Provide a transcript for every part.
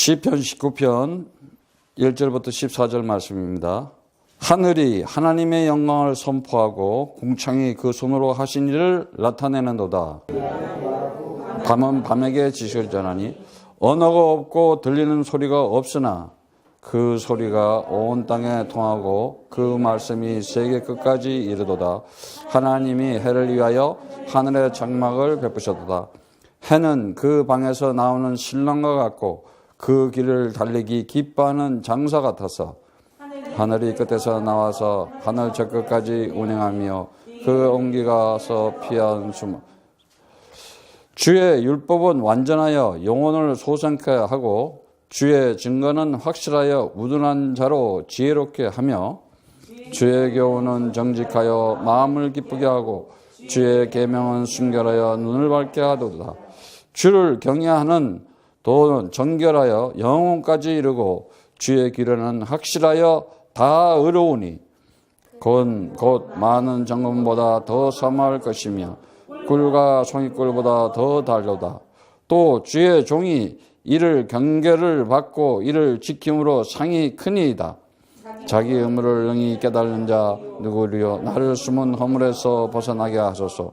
시편 19편 1절부터 14절 말씀입니다. 하늘이 하나님의 영광을 선포하고 궁창이 그 손으로 하신 일을 나타내는도다. 밤은 밤에게 지시를 전하니 언어가 없고 들리는 소리가 없으나 그 소리가 온 땅에 통하고 그 말씀이 세계 끝까지 이르도다. 하나님이 해를 위하여 하늘의 장막을 베푸셨도다. 해는 그 방에서 나오는 신랑과 같고 그 길을 달리기 기뻐하는 장사 같아서 하늘이 끝에서 나와서 하늘 저 끝까지 운행하며 그 옮기가서 피한 숨. 주의 율법은 완전하여 영혼을 소생케 하고 주의 증거는 확실하여 우둔한 자로 지혜롭게 하며 주의 교훈은 정직하여 마음을 기쁘게 하고 주의 계명은 순결하여 눈을 밝게 하도다. 주를 경외하는 도는 정결하여 영혼까지 이르고 주의 길은 확실하여 다 의로우니 곧 많은 정금보다 더 사모할 것이며 꿀과 송이꿀보다 더 달도다. 또 주의 종이 이를 경계를 받고 이를 지킴으로 상이 크니이다. 자기 의무를 능히 깨달는 자 누구리요? 나를 숨은 허물에서 벗어나게 하소서.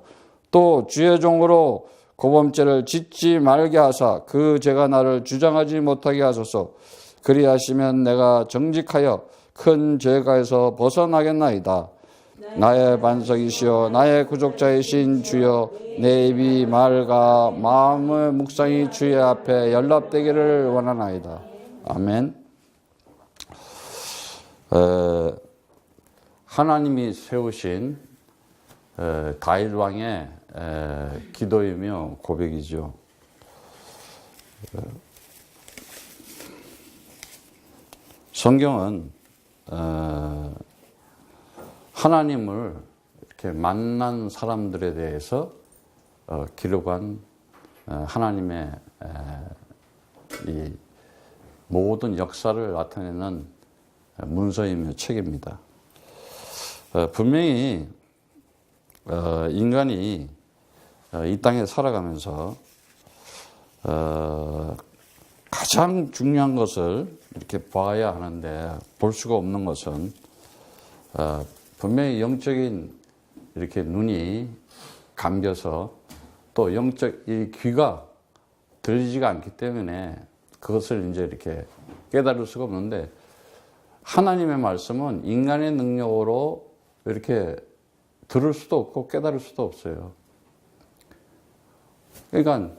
또 주의 종으로 고범죄를 짓지 말게 하사 그 죄가 나를 주장하지 못하게 하소서. 그리하시면 내가 정직하여 큰 죄가에서 벗어나겠나이다. 나의 반석이시여 나의 구족자이신 주여 내 입이 맑아 마음의 묵상이 주의 앞에 연락되기를 원하나이다. 아멘. 하나님이 세우신 다윗 왕의 기도이며 고백이죠. 성경은 하나님을 이렇게 만난 사람들에 대해서 기록한 하나님의 이 모든 역사를 나타내는 문서이며 책입니다. 분명히 인간이 이 땅에 살아가면서 가장 중요한 것을 이렇게 봐야 하는데 볼 수가 없는 것은 분명히 영적인 이렇게 눈이 감겨서 또 영적 이 귀가 들리지가 않기 때문에 그것을 이제 이렇게 깨달을 수가 없는데 하나님의 말씀은 인간의 능력으로 이렇게 들을 수도 없고 깨달을 수도 없어요. 그러니까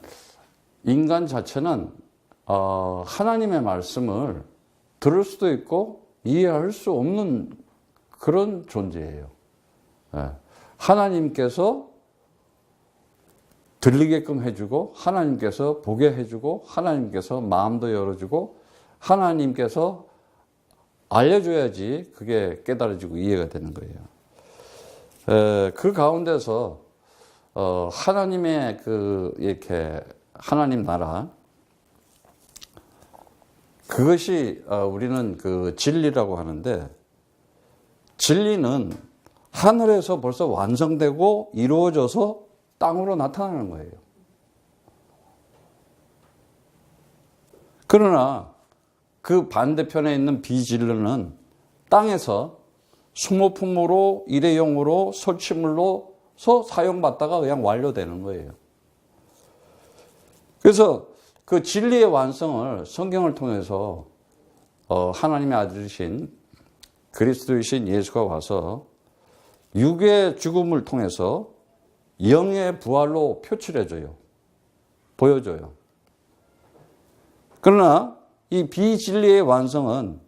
인간 자체는 하나님의 말씀을 들을 수도 있고 이해할 수 없는 그런 존재예요. 하나님께서 들리게끔 해주고 하나님께서 보게 해주고 하나님께서 마음도 열어주고 하나님께서 알려줘야지 그게 깨달아지고 이해가 되는 거예요. 그 가운데서 하나님의 이렇게 하나님 나라 그것이 우리는 그 진리라고 하는데 진리는 하늘에서 벌써 완성되고 이루어져서 땅으로 나타나는 거예요. 그러나 그 반대편에 있는 비진리는 땅에서 수모품으로 일회용으로 설치물로서 사용받다가 그냥 완료되는 거예요. 그래서 그 진리의 완성을 성경을 통해서 하나님의 아들이신 그리스도이신 예수가 와서 육의 죽음을 통해서 영의 부활로 표출해줘요. 보여줘요. 그러나 이 비진리의 완성은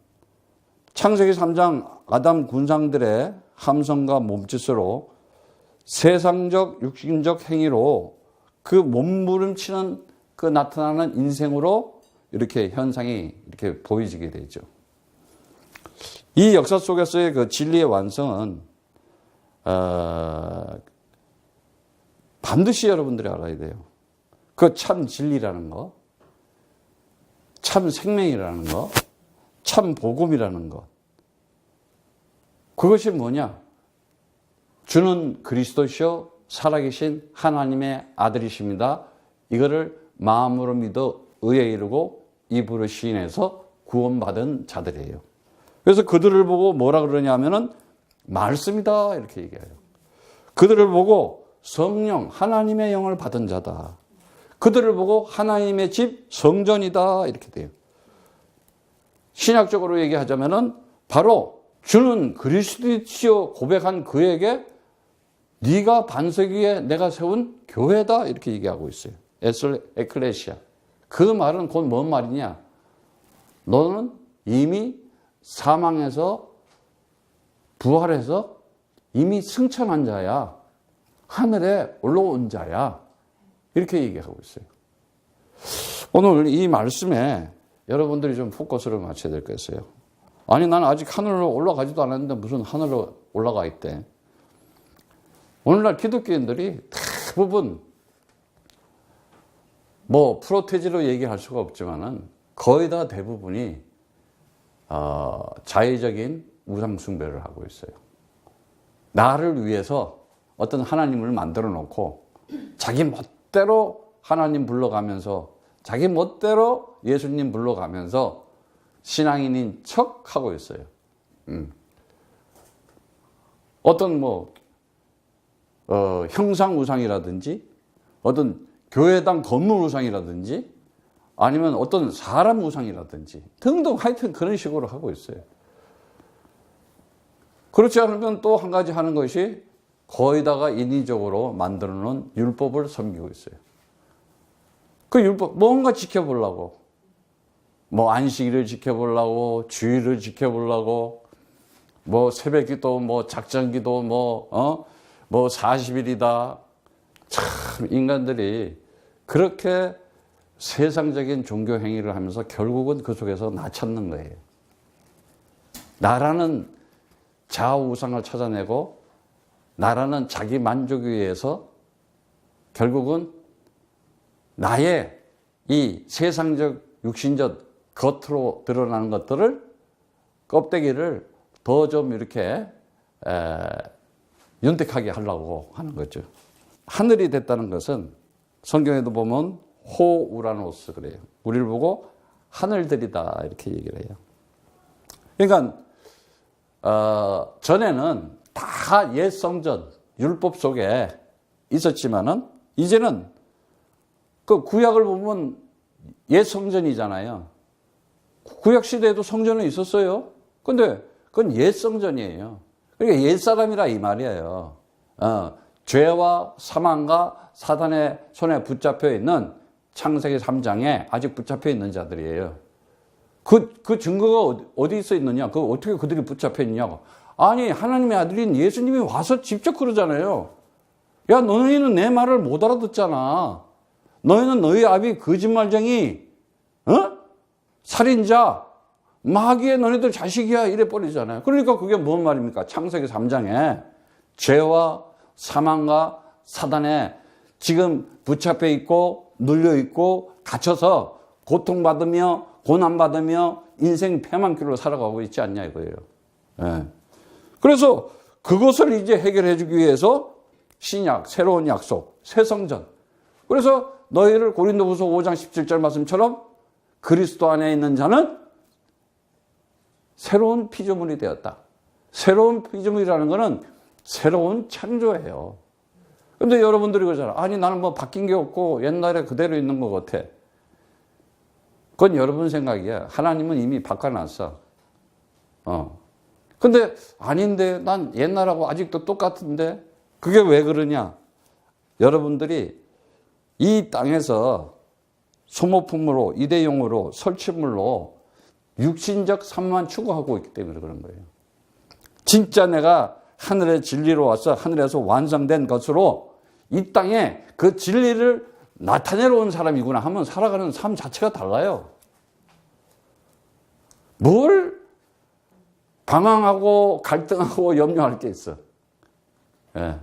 창세기 3장 아담 군상들의 함성과 몸짓으로 세상적 육신적 행위로 그 몸부림치는 그 나타나는 인생으로 이렇게 현상이 이렇게 보여지게 되죠. 이 역사 속에서의 그 진리의 완성은 반드시 여러분들이 알아야 돼요. 그 참 진리라는 거, 참 생명이라는 거, 참 복음이라는 것. 그것이 뭐냐? 주는 그리스도시요 살아계신 하나님의 아들이십니다. 이거를 마음으로 믿어 의에 이르고 입으로 시인해서 구원받은 자들이에요. 그래서 그들을 보고 뭐라 그러냐면은 말씀이다 이렇게 얘기해요. 그들을 보고 성령 하나님의 영을 받은 자다. 그들을 보고 하나님의 집 성전이다 이렇게 돼요. 신약적으로 얘기하자면은 바로 주는 그리스도이시여 고백한 그에게 네가 반석 위에 내가 세운 교회다 이렇게 얘기하고 있어요. 에클레시아. 그 말은 곧 뭔 말이냐? 너는 이미 사망해서 부활해서 이미 승천한 자야. 하늘에 올라온 자야. 이렇게 얘기하고 있어요. 오늘 이 말씀에 여러분들이 좀 포커스를 맞춰야 될 것 같아요. 아니 나는 아직 하늘로 올라가지도 않았는데 무슨 하늘로 올라가 있대. 오늘날 기독교인들이 대부분 뭐 프로테지로 얘기할 수가 없지만은 거의 다 대부분이 자의적인 우상 숭배를 하고 있어요. 나를 위해서 어떤 하나님을 만들어 놓고 자기 멋대로 하나님 불러가면서 자기 멋대로 예수님 불러가면서 신앙인인 척 하고 있어요. 어떤 뭐 형상 우상이라든지 어떤 교회당 건물 우상이라든지 아니면 어떤 사람 우상이라든지 등등 하여튼 그런 식으로 하고 있어요. 그렇지 않으면 또 한 가지 하는 것이 거의다가 인위적으로 만들어 놓은 율법을 섬기고 있어요. 그 율법 뭔가 지켜보려고 뭐 안식일을 지켜보려고 주일을 지켜보려고 뭐 새벽기도 뭐 작전기도 뭐 40일이다. 참 인간들이 그렇게 세상적인 종교 행위를 하면서 결국은 그 속에서 나 찾는 거예요. 나라는 자아우상을 찾아내고 나라는 자기 만족을 위해서 결국은 나의 이 세상적 육신적 겉으로 드러나는 것들을 껍데기를 더 좀 이렇게 윤택하게 하려고 하는 거죠. 하늘이 됐다는 것은 성경에도 보면 호우라노스 그래요. 우리를 보고 하늘들이다 이렇게 얘기를 해요. 그러니까 전에는 다 옛 성전 율법 속에 있었지만은 이제는 그 구약을 보면 옛 성전이잖아요. 구약 시대에도 성전은 있었어요. 근데 그건 옛 성전이에요. 그러니까 옛 사람이라 이 말이에요. 죄와 사망과 사단의 손에 붙잡혀 있는 창세기 3장에 아직 붙잡혀 있는 자들이에요. 그 증거가 어디 있어 있느냐? 그 어떻게 그들이 붙잡혀 있냐고. 아니, 하나님의 아들인 예수님이 와서 직접 그러잖아요. 야, 너희는 내 말을 못 알아듣잖아. 너희는 너희 아비 거짓말쟁이, 살인자, 마귀의 너희들 자식이야. 이래 버리잖아요. 그러니까 그게 뭔 말입니까? 창세기 3장에 죄와 사망과 사단에 지금 붙잡혀 있고 눌려 있고 갇혀서 고통받으며 고난받으며 인생 패망길로 살아가고 있지 않냐 이거예요. 네. 그래서 그것을 이제 해결해 주기 위해서 신약, 새로운 약속, 새 성전. 그래서 너희를 고린도후서 5장 17절 말씀처럼 그리스도 안에 있는 자는 새로운 피조물이 되었다. 새로운 피조물이라는 것은 새로운 창조예요. 근데 여러분들이 그러잖아요. 아니 나는 뭐 바뀐 게 없고 옛날에 그대로 있는 것 같아. 그건 여러분 생각이야. 하나님은 이미 바꿔놨어. 근데 아닌데 난 옛날하고 아직도 똑같은데 그게 왜 그러냐? 여러분들이 이 땅에서 소모품으로 일회용으로 설치물로 육신적 삶만 추구하고 있기 때문에 그런 거예요. 진짜 내가 하늘의 진리로 와서 하늘에서 완성된 것으로 이 땅에 그 진리를 나타내러 온 사람이구나 하면 살아가는 삶 자체가 달라요. 뭘 방황하고 갈등하고 염려할 게 있어. 예.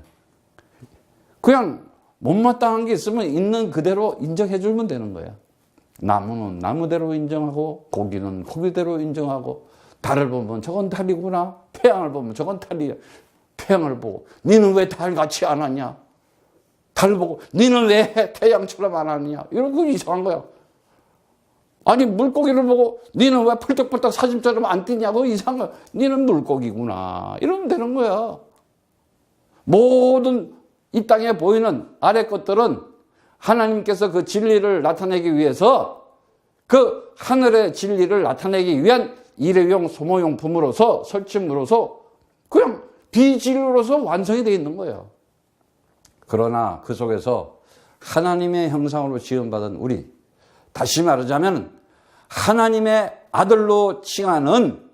그냥 못마땅한 게 있으면 있는 그대로 인정해 주면 되는 거야. 나무는 나무대로 인정하고 고기는 고기대로 인정하고 달을 보면 저건 달이구나. 태양을 보면 저건 달이야. 태양을 보고 니는 왜 달같이 안 하냐? 달 보고 니는 왜 태양처럼 안 하느냐? 이런 거 이상한 거야. 아니 물고기를 보고 니는 왜 펄떡펄떡 사슴처럼 안 뛰냐고 이상한 니는 물고기구나 이러면 되는 거야. 모든 이 땅에 보이는 아래 것들은 하나님께서 그 진리를 나타내기 위해서 그 하늘의 진리를 나타내기 위한 일회용 소모용품으로서 설침으로서 그냥 비진리로서 완성이 되어 있는 거예요. 그러나 그 속에서 하나님의 형상으로 지음받은 우리, 다시 말하자면 하나님의 아들로 칭하는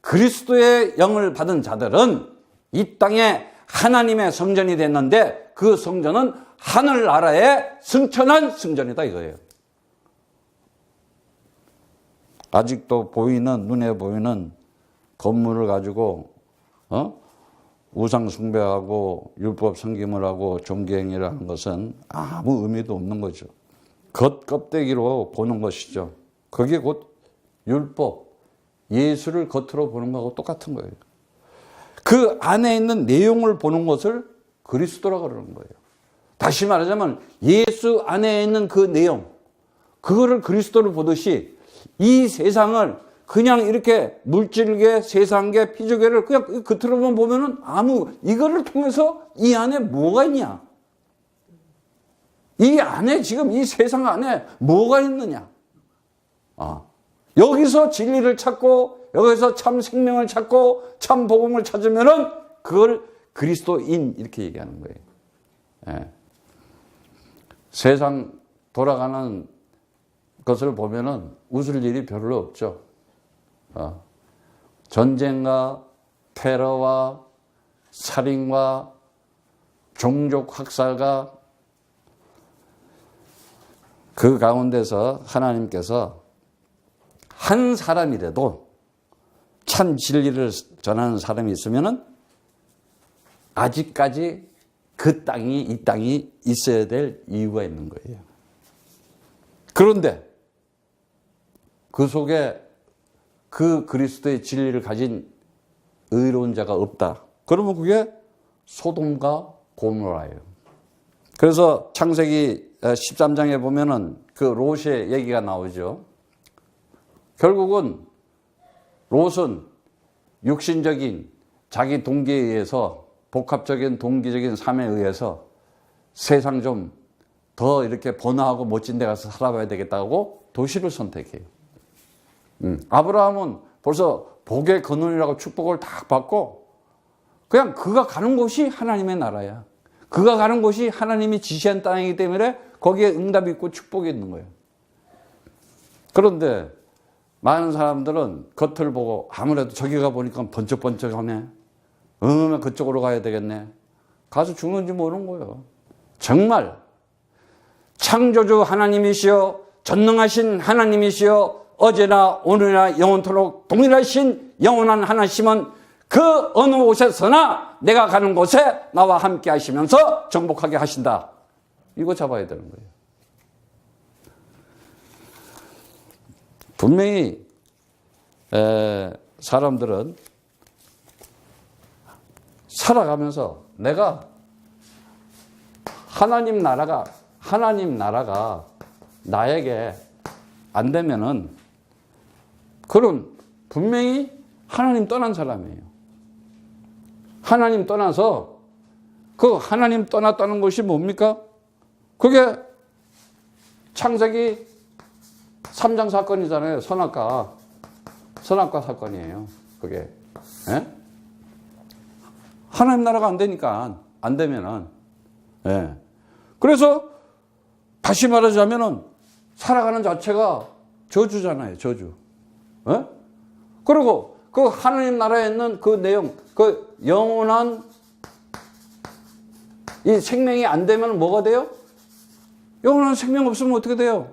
그리스도의 영을 받은 자들은 이 땅에 하나님의 성전이 됐는데 그 성전은 하늘나라의 승천한 성전이다 이거예요. 아직도 보이는, 눈에 보이는 건물을 가지고 우상 숭배하고 율법 섬김을 하고 종교행위를 하는 것은 아무 의미도 없는 거죠. 겉껍데기로 보는 것이죠. 그게 곧 율법, 예수를 겉으로 보는 거하고 똑같은 거예요. 그 안에 있는 내용을 보는 것을 그리스도라고 그러는 거예요. 다시 말하자면 예수 안에 있는 그 내용, 그거를 그리스도를 보듯이 이 세상을 그냥 이렇게 물질계, 세상계, 피조계를 그냥 겉으로만 보면은 이거를 통해서 이 안에 뭐가 있냐? 이 안에 지금 이 세상 안에 뭐가 있느냐? 여기서 진리를 찾고 여기서 참 생명을 찾고 참 복음을 찾으면은 그걸 그리스도인 이렇게 얘기하는 거예요. 예. 세상 돌아가는 것을 보면은 웃을 일이 별로 없죠. 전쟁과 테러와 살인과 종족 학살과 그 가운데서 하나님께서 한 사람이라도 참 진리를 전하는 사람이 있으면은 아직까지 이 땅이 있어야 될 이유가 있는 거예요. 그런데 그 속에 그 그리스도의 진리를 가진 의로운 자가 없다. 그러면 그게 소돔과 고모라예요. 그래서 창세기 13장에 보면은 그 롯의 얘기가 나오죠. 결국은 롯은 육신적인 자기 동기에 의해서 복합적인 동기적인 삶에 의해서 세상 좀 더 이렇게 번화하고 멋진 데 가서 살아봐야 되겠다고 도시를 선택해요. 아브라함은 벌써 복의 근원이라고 축복을 다 받고 그냥 그가 가는 곳이 하나님의 나라야. 그가 가는 곳이 하나님이 지시한 땅이기 때문에 거기에 응답이 있고 축복이 있는 거예요. 그런데 많은 사람들은 겉을 보고 아무래도 저기 가 보니까 번쩍번쩍하네. 그쪽으로 가야 되겠네. 가서 죽는지 모르는 거예요. 정말 창조주 하나님이시여 전능하신 하나님이시여 어제나 오늘이나 영원토록 동일하신 영원한 하나님은 그 어느 곳에서나 내가 가는 곳에 나와 함께 하시면서 정복하게 하신다. 이거 잡아야 되는 거예요. 분명히 사람들은 살아가면서 내가 하나님 나라가 나에게 안 되면은 그런 분명히 하나님 떠난 사람이에요. 하나님 떠나서 그 하나님 떠났다는 것이 뭡니까? 그게 창세기 3장 사건이잖아요. 선악과 사건이에요. 그게. 예? 하나님 나라가 안 되니까 안 되면은 예. 그래서 다시 말하자면은 살아가는 자체가 저주잖아요. 저주. 예? 그리고 그 하나님 나라에 있는 그 내용, 그 영원한 이 생명이 안 되면 뭐가 돼요? 영원한 생명 없으면 어떻게 돼요?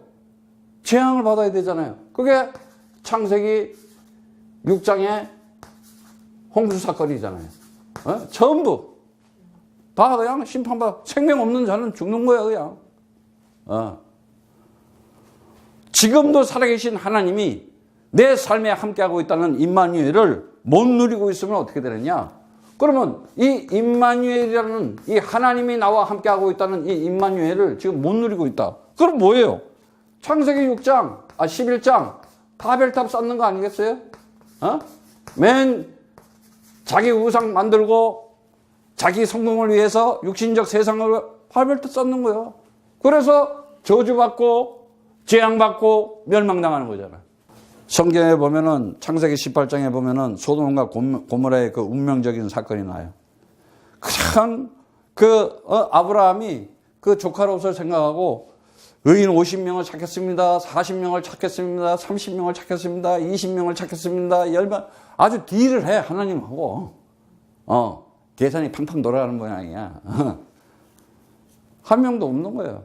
재앙을 받아야 되잖아요. 그게 창세기 6장의 홍수 사건이잖아요. 어? 전부 다 그냥 심판받아. 생명 없는 자는 죽는 거야 그냥. 지금도 살아계신 하나님이 내 삶에 함께하고 있다는 임마누엘을 못 누리고 있으면 어떻게 되느냐? 그러면 이 임마누엘이라는 이 하나님이 나와 함께하고 있다는 이 임마누엘을 지금 못 누리고 있다. 그럼 뭐예요? 창세기 6장 11장 바벨탑 쌓는 거 아니겠어요? 맨 자기 우상 만들고 자기 성공을 위해서 육신적 세상을 바벨탑 쌓는 거예요. 그래서 저주받고 재앙받고 멸망당하는 거잖아요. 성경에 보면은 창세기 18장에 보면은 소돔과 고모라의 그 운명적인 사건이 나요. 그냥 아브라함이 그 조카 롯을 생각하고 의인 50명을 찾겠습니다. 40명을 찾겠습니다. 30명을 찾겠습니다. 20명을 찾겠습니다. 10명. 아주 딜을 해, 하나님하고. 계산이 팡팡 돌아가는 모양이야. 한 명도 없는 거예요.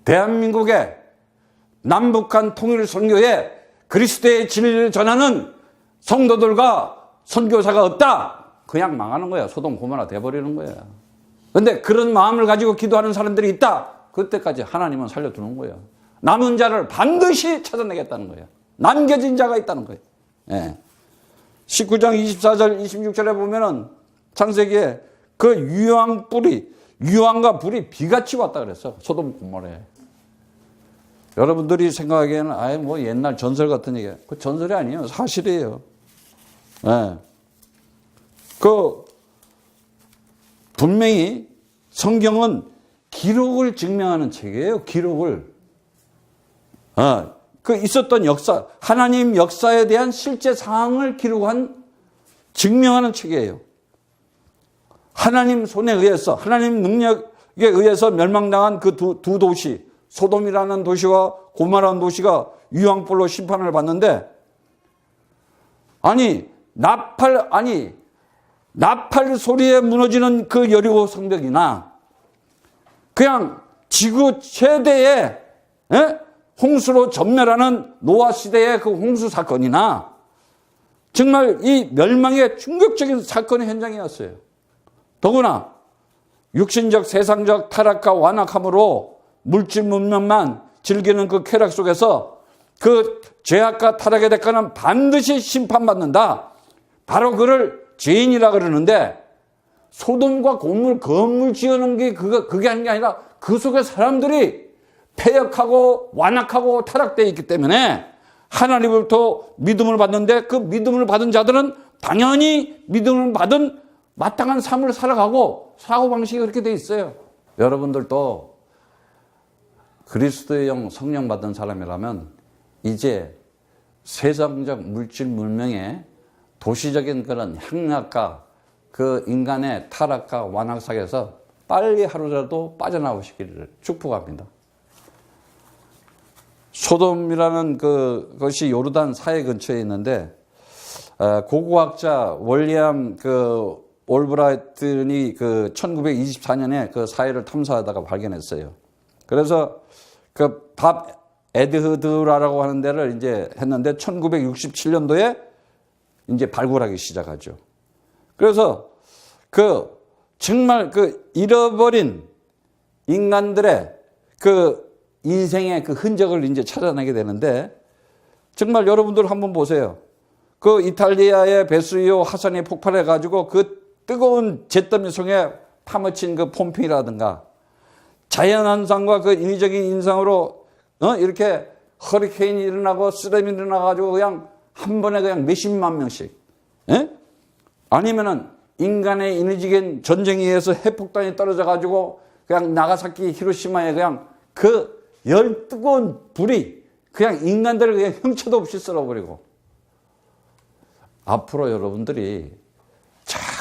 대한민국의 남북한 통일 선교에 그리스도의 진리를 전하는 성도들과 선교사가 없다. 그냥 망하는 거야. 소돔 고모라 돼버리는 거야. 근데 그런 마음을 가지고 기도하는 사람들이 있다. 그때까지 하나님은 살려두는 거예요. 남은 자를 반드시 찾아내겠다는 거예요. 남겨진 자가 있다는 거예요. 예. 19장 24절 26절에 보면은 창세기에 그 유황과 불이 비같이 왔다 그랬어. 소돔 고모라에. 여러분들이 생각하기에는 아예 뭐 옛날 전설 같은 얘기야. 그 전설이 아니에요. 사실이에요. 예. 분명히 성경은 기록을 증명하는 책이에요. 기록을. 있었던 역사, 하나님 역사에 대한 실제 상황을 증명하는 책이에요. 하나님 손에 의해서, 하나님 능력에 의해서 멸망당한 그 두 도시, 소돔이라는 도시와 고모라라는 도시가 유황불로 심판을 받는데, 나팔 소리에 무너지는 그 여리고 성벽이나, 그냥 지구 최대의 홍수로 전멸하는 노아 시대의 그 홍수 사건이나, 정말 이 멸망의 충격적인 사건의 현장이었어요. 더구나 육신적 세상적 타락과 완악함으로 물질 문명만 즐기는 그 쾌락 속에서 그 죄악과 타락의 대가는 반드시 심판받는다. 바로 그를 죄인이라 그러는데, 소돔과 고물 건물 지어놓은 게 그게 아닌 게 아니라 그 속에 사람들이 패역하고 완악하고 타락되어 있기 때문에 하나님으로부터 믿음을 받는데, 그 믿음을 받은 자들은 당연히 믿음을 받은 마땅한 삶을 살아가고 사고방식이 그렇게 돼 있어요. 여러분들도 그리스도의 영 성령 받은 사람이라면 이제 세상적 물질 문명의 도시적인 그런 향락과 그 인간의 타락과 완악상에서 빨리 하루라도 빠져나오시기를 축복합니다. 소돔이라는 그것이 요르단 사해 근처에 있는데, 고고학자 월리엄 올브라이튼이 1924년에 그 사해를 탐사하다가 발견했어요. 그래서 밥 에드흐드라라고 하는 데를 이제 했는데 1967년도에 이제 발굴하기 시작하죠. 그래서 정말 잃어버린 인간들의 인생의 흔적을 이제 찾아내게 되는데, 정말 여러분들 한번 보세요. 이탈리아의 베수위오 화산이 폭발해가지고 뜨거운 잿더미 속에 파묻힌 폼페이라든가, 자연환상과 인위적인 인상으로 이렇게 허리케인이 일어나고 쓰레미 일어나가지고 그냥 한 번에 그냥 몇십만 명씩, 아니면은 인간의 인위적인 전쟁에 의해서 핵폭탄이 떨어져가지고 그냥 나가사키 히로시마에 그냥 열 뜨거운 불이 그냥 인간들을 그냥 형체도 없이 썰어버리고, 앞으로 여러분들이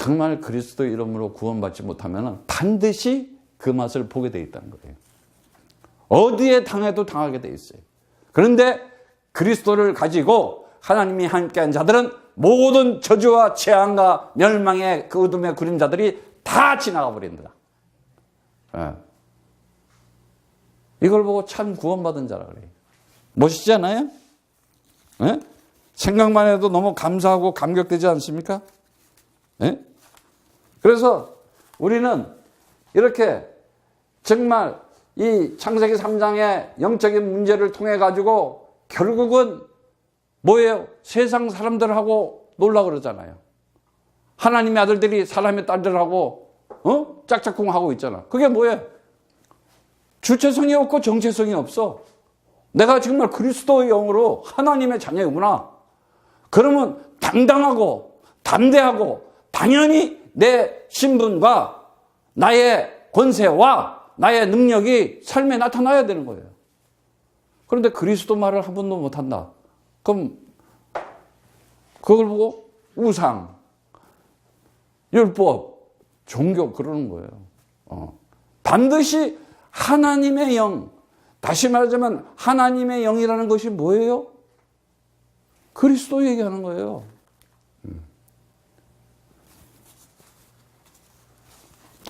정말 그리스도 이름으로 구원받지 못하면 반드시 그 맛을 보게 돼 있다는 거예요. 어디에 당해도 당하게 돼 있어요. 그런데 그리스도를 가지고 하나님이 함께한 자들은 모든 저주와 재앙과 멸망의 그 어둠의 그림자들이 다 지나가 버린다. 이걸 보고 참 구원받은 자라 그래요. 멋있지 않아요? 생각만 해도 너무 감사하고 감격되지 않습니까? 그래서 우리는 이렇게 정말 이 창세기 3장의 영적인 문제를 통해 가지고 결국은 뭐예요? 세상 사람들하고 놀라 그러잖아요. 하나님의 아들들이 사람의 딸들하고 짝짝꿍하고 있잖아. 그게 뭐예요? 주체성이 없고 정체성이 없어. 내가 정말 그리스도의 영으로 하나님의 자녀이구나. 그러면 당당하고 담대하고 당연히 내 신분과 나의 권세와 나의 능력이 삶에 나타나야 되는 거예요. 그런데 그리스도 말을 한 번도 못한다. 그럼 그걸 보고 우상, 율법, 종교 그러는 거예요. 반드시 하나님의 영, 다시 말하자면 하나님의 영이라는 것이 뭐예요? 그리스도 얘기하는 거예요.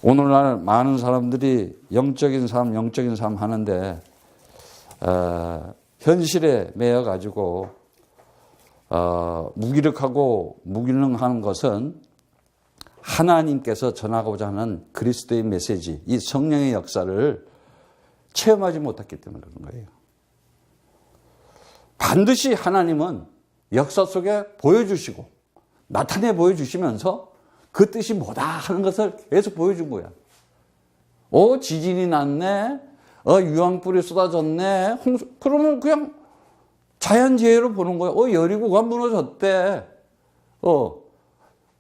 오늘날 많은 사람들이 영적인 삶 하는데 현실에 매여 가지고 무기력하고 무기능한 것은 하나님께서 전하고자 하는 그리스도의 메시지, 이 성령의 역사를 체험하지 못했기 때문에 그런 거예요. 반드시 하나님은 역사 속에 보여주시고 나타내 보여주시면서 그 뜻이 뭐다 하는 것을 계속 보여준 거야. 지진이 났네. 유황불이 쏟아졌네. 그러면 그냥 자연재해로 보는 거야. 여리고가 무너졌대.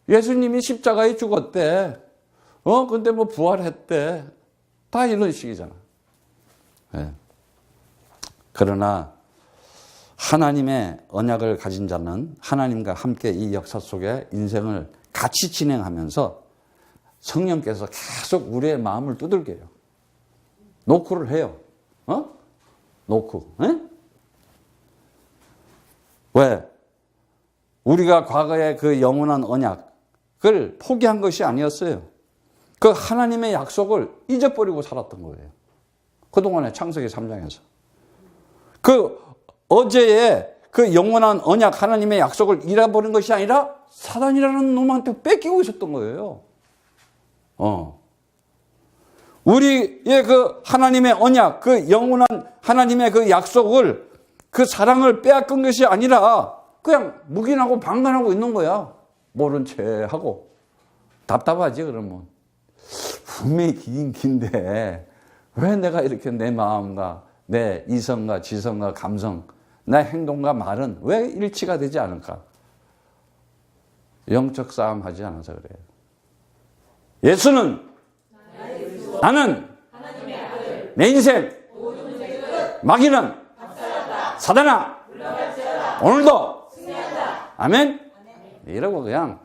예수님이 십자가에 죽었대. 근데 뭐 부활했대. 다 이런 식이잖아. 네. 그러나 하나님의 언약을 가진 자는 하나님과 함께 이 역사 속에 인생을 같이 진행하면서 성령께서 계속 우리의 마음을 두들겨요. 노크를 해요. 노크. 에? 왜? 우리가 과거에 그 영원한 언약을 포기한 것이 아니었어요. 그 하나님의 약속을 잊어버리고 살았던 거예요. 그동안에 창세기 3장에서. 그 어제의 그 영원한 언약 하나님의 약속을 잃어버린 것이 아니라 사단이라는 놈한테 뺏기고 있었던 거예요. 우리의 그 하나님의 언약, 그 영원한 하나님의 그 약속을, 그 사랑을 빼앗긴 것이 아니라 그냥 묵인하고 방관하고 있는 거야. 모른 채 하고. 답답하지 그러면. 분명히 기긴 긴데 왜 내가 이렇게 내 마음과 내 이성과 지성과 감성, 내 행동과 말은 왜 일치가 되지 않을까? 영적 싸움 하지 않아서 그래요. 예수는 나는 내 인생 마귀는 사단아 오늘도 아멘. 이러고 그냥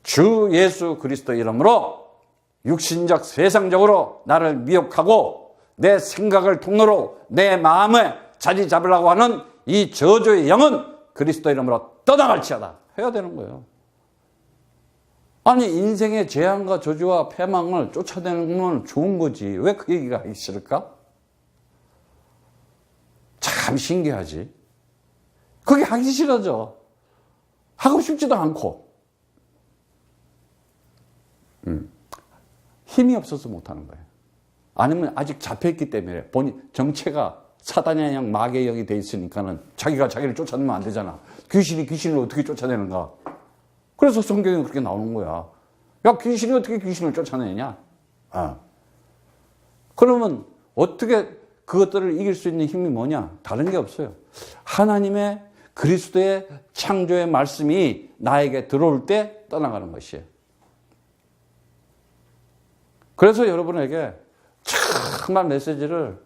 주 예수 그리스도 이름으로 육신적 세상적으로 나를 미혹하고 내 생각을 통로로 내 마음에 자리 잡으려고 하는 이 저주의 영은 그리스도 이름으로 떠나갈지어다 해야 되는 거예요. 아니 인생의 재앙과 저주와 패망을 쫓아내는 건 좋은 거지. 왜 그 얘기가 하기 싫을까? 참 신기하지. 그게 하기 싫어져. 하고 싶지도 않고. 힘이 없어서 못하는 거예요. 아니면 아직 잡혀있기 때문에 본인 정체가 사단의 영, 마귀의 영이 돼 있으니까는 자기가 자기를 쫓아내면 안 되잖아. 귀신이 귀신을 어떻게 쫓아내는가? 그래서 성경에 그렇게 나오는 거야. 야, 귀신이 어떻게 귀신을 쫓아내냐? 그러면 어떻게 그것들을 이길 수 있는 힘이 뭐냐? 다른 게 없어요. 하나님의 그리스도의 창조의 말씀이 나에게 들어올 때 떠나가는 것이에요. 그래서 여러분에게 정말 메시지를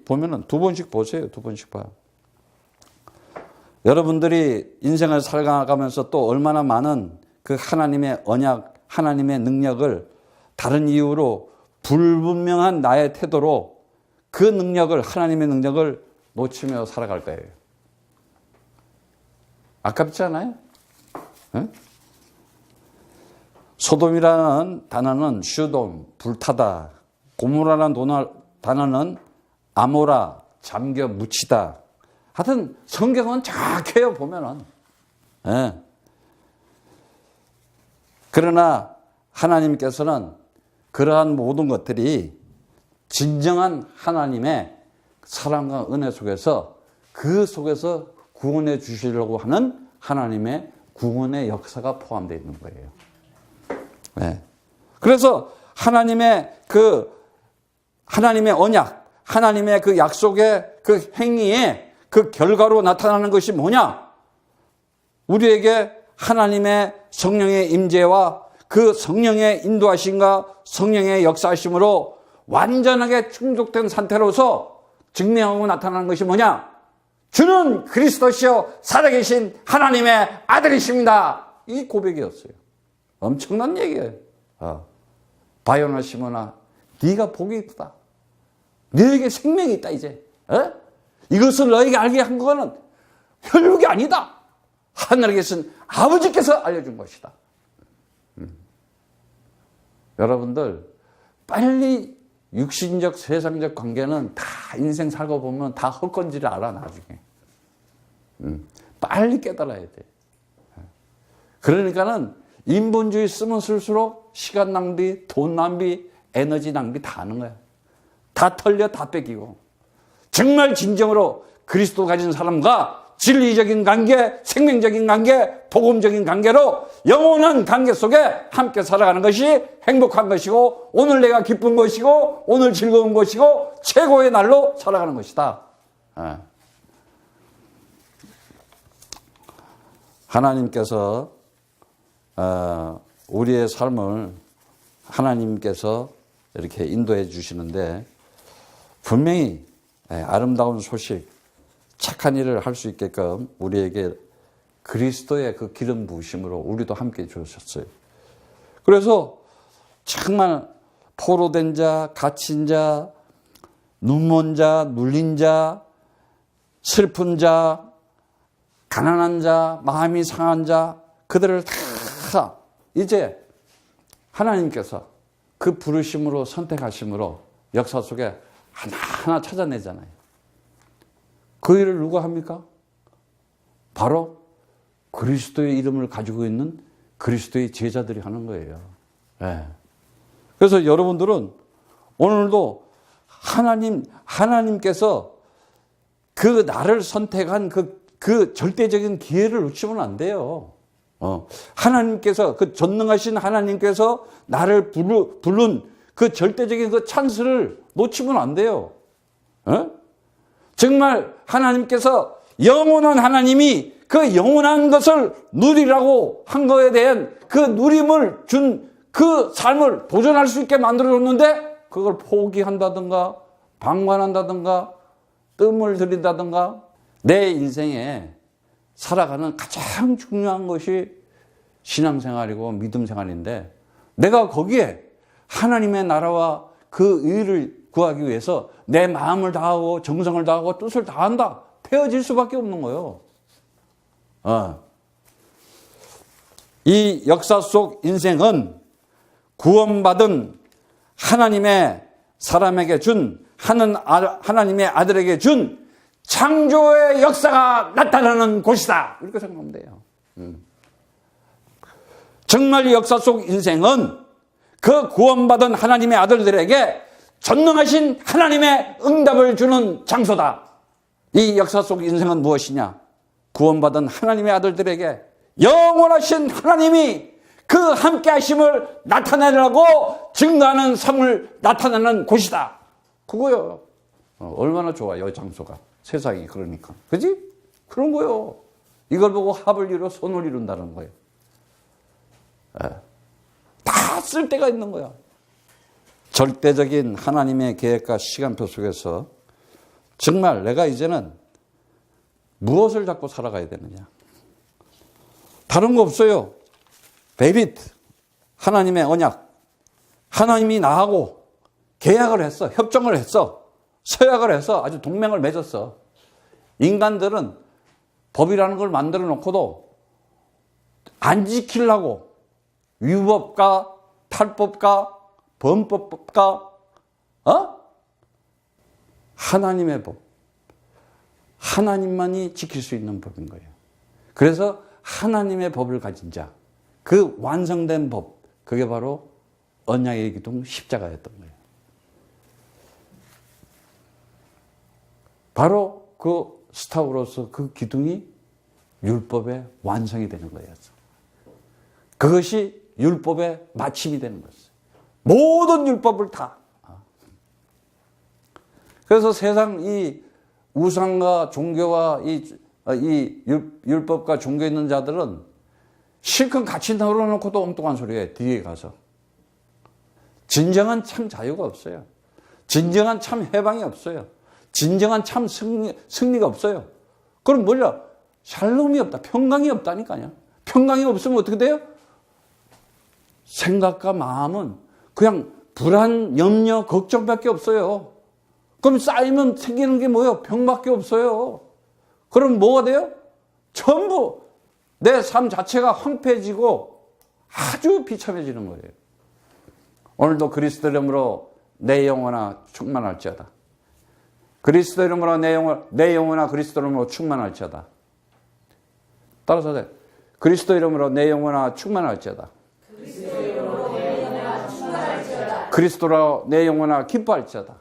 보면은 두 번씩 보세요. 두 번씩 봐요. 여러분들이 인생을 살아가면서 또 얼마나 많은 그 하나님의 언약, 하나님의 능력을 다른 이유로 불분명한 나의 태도로 그 능력을, 하나님의 능력을 놓치며 살아갈 거예요. 아깝지 않아요? 네? 소돔이라는 단어는 슈돔, 불타다. 고모라라는 단어는 아모라, 잠겨 묻히다. 하여튼 성경은 정확해요, 보면은. 네. 그러나 하나님께서는 그러한 모든 것들이 진정한 하나님의 사랑과 은혜 속에서 그 속에서 구원해 주시려고 하는 하나님의 구원의 역사가 포함되어 있는 거예요. 네. 그래서 하나님의 언약, 하나님의 그 약속의 그 행위의 그 결과로 나타나는 것이 뭐냐? 우리에게 하나님의 성령의 임재와 그 성령의 인도하심과 성령의 역사하심으로 완전하게 충족된 상태로서 증명하고 나타나는 것이 뭐냐? 주는 그리스도시요 살아계신 하나님의 아들이십니다. 이 고백이었어요. 엄청난 얘기예요. 바요나 시몬아, 네가 복이 있다. 너에게 생명이 있다 이제. 이것을 너에게 알게 한 거는 혈육이 아니다. 하늘에 계신 아버지께서 알려준 것이다. 여러분들 빨리 육신적 세상적 관계는 다 인생 살고 보면 다 헛건지를 알아 나중에. 빨리 깨달아야 돼. 그러니까는 인본주의 쓰면 쓸수록 시간 낭비, 돈 낭비, 에너지 낭비 다 하는 거야. 다 털려 다 뺏기고. 정말 진정으로 그리스도 가진 사람과 진리적인 관계, 생명적인 관계, 복음적인 관계로 영원한 관계 속에 함께 살아가는 것이 행복한 것이고 오늘 내가 기쁜 것이고 오늘 즐거운 것이고 최고의 날로 살아가는 것이다. 하나님께서 우리의 삶을 하나님께서 이렇게 인도해 주시는데 분명히 아름다운 소식, 착한 일을 할 수 있게끔 우리에게 그리스도의 그 기름 부으심으로 우리도 함께 주셨어요. 그래서 정말 포로된 자, 갇힌 자, 눈먼 자, 눌린 자, 슬픈 자, 가난한 자, 마음이 상한 자, 그들을 다 이제 하나님께서 그 부르심으로 선택하심으로 역사 속에 하나하나 찾아내잖아요. 그 일을 누가 합니까? 바로 그리스도의 이름을 가지고 있는 그리스도의 제자들이 하는 거예요. 그래서 여러분들은 오늘도 하나님께서 그 나를 선택한 그 절대적인 기회를 놓치면 안 돼요. 하나님께서 그 전능하신 하나님께서 나를 부른 그 절대적인 그 찬스를 놓치면 안 돼요. 정말 하나님께서 영원한 하나님이 그 영원한 것을 누리라고 한 거에 대한 그 누림을 준 그 삶을 도전할 수 있게 만들어줬는데 그걸 포기한다든가 방관한다든가 뜸을 들인다든가 내 인생에 살아가는 가장 중요한 것이 신앙생활이고 믿음생활인데 내가 거기에 하나님의 나라와 그 의를 구하기 위해서 내 마음을 다하고 정성을 다하고 뜻을 다한다. 태어질 수밖에 없는 거예요. 이 역사 속 인생은 구원받은 하나님의 사람에게 준 하나님의 아들에게 준 창조의 역사가 나타나는 곳이다. 이렇게 생각하면 돼요. 정말 이 역사 속 인생은 그 구원받은 하나님의 아들들에게 전능하신 하나님의 응답을 주는 장소다. 이 역사 속 인생은 무엇이냐? 구원받은 하나님의 아들들에게 영원하신 하나님이 그 함께 하심을 나타내라고 증거하는 삶을 나타내는 곳이다. 그거요. 얼마나 좋아요, 이 장소가. 세상이 그러니까. 그지? 그런 거요. 이걸 보고 합을 이루어 손을 이룬다는 거예요. 다 쓸 데가 있는 거야. 절대적인 하나님의 계획과 시간표 속에서 정말 내가 이제는 무엇을 잡고 살아가야 되느냐. 다른 거 없어요. 데이빗, 하나님의 언약. 하나님이 나하고 계약을 했어. 협정을 했어. 서약을 해서 아주 동맹을 맺었어. 인간들은 법이라는 걸 만들어 놓고도 안 지키려고 위법과 탈법과 범법과 하나님의 법. 하나님만이 지킬 수 있는 법인 거예요. 그래서 하나님의 법을 가진 자, 그 완성된 법, 그게 바로 언약의 기둥 십자가였던 거예요. 바로 그 스타우로서 그 기둥이 율법의 완성이 되는 거예요. 그것이 율법의 마침이 되는 것이에요. 모든 율법을 다. 그래서 세상 이 우상과 종교와 이 율법과 종교 있는 자들은 실컷 같이 널어놓고도 엉뚱한 소리에 뒤에 가서. 진정한 참 자유가 없어요. 진정한 참 해방이 없어요. 진정한 참 승리가 없어요. 그럼 뭐냐? 샬롬이 없다. 평강이 없다니까요. 평강이 없으면 어떻게 돼요? 생각과 마음은 그냥 불안, 염려, 걱정밖에 없어요. 그럼 쌓이면 생기는 게 뭐예요? 병밖에 없어요. 그럼 뭐가 돼요? 전부 내 삶 자체가 황폐해지고 아주 비참해지는 거예요. 오늘도 그리스도 이름으로 내 영혼아 충만할지어다. 그리스도 이름으로 내 영혼아 그리스도 이름으로 충만할지어다. 따라서 하세요. 그리스도 이름으로 내 영혼아 충만할지어다. 그리스도로 내 영혼아 기뻐할지어다.